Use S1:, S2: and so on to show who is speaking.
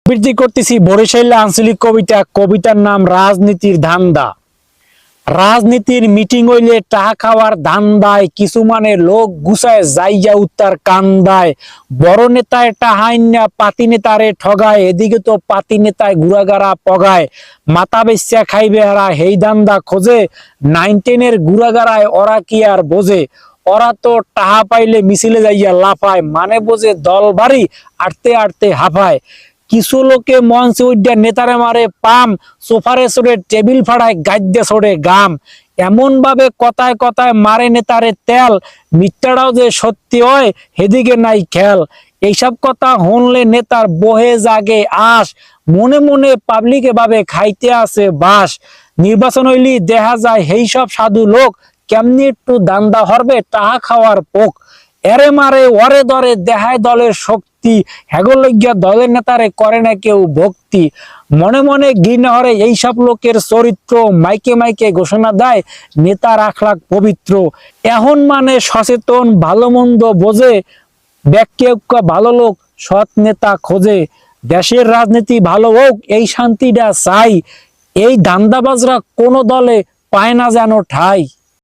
S1: আবৃত্তি করতেছি বরিশাল আঞ্চলিক কবিতার নাম রাজনীতির ধান্দা। রাজনীতির মিটিং হইলে টাকা খাওয়ার ধান্দায় কিছু মানে লোক গুছায় যাইয়া উত্তার কান্দায়। বড় নেতায় টাহাইনা পাতি নেতারে ঠগায়, এদিকে তো পাতি নেতায় গুড়াগাড়া পগায়। মাথা বেশ্যা খাইবে হারা হেই ধান্দা খোঁজে, 9-10 গুড়াগাড়ায় ওরা কি আর বোঝে। ওরা তো টাহা পাইলে মিছিলে যাইয়া লাফায়, মানে বোঝে দল ভারী আটতে আটতে হাফায়। কিছু লোকে মঞ্চে উঠে নেতারে মারে পাম, সোফারে চড়ে টেবিল ফাড়ায় গাদ্যে ছড়ে গাম। এমন ভাবে কথায় কথায় মারে নেতারে তেল, মিথ্যাটাও যে সত্যি হয় হেদিকে নাই খেল। এইসব কথা শুনলে নেতার বহে জাগে আশ, মনে মনে পাবলিকে ভাবে খাইতে আছে বাস। নির্বাচন হইলি দেখা যায় হেই সব সাধু লোক, কেমনি একটু দান্দা হরবে টাহা খাওয়ার পোক। এরে মারে ওরে ধরে দেখায় দলের শক্তি, হেগো লইগা দলের নেতারে করে না কেউ ভক্তি। মনে মনে ঘৃণা হরে এইসব লোকের চরিত্র, মাইকে মাইকে ঘোষণা দেয় নেতার আখলাক পবিত্র। এখন মানে সচেতন ভালো মন্দ বোঝে, ব্যাখ্যা ভালো লোক সৎ নেতা খোঁজে। দেশের রাজনীতি ভালো হোক এই শান্তিটা চাই, এই ধান্দাবাজরা কোনো দলে পায় না যেন ঠাই।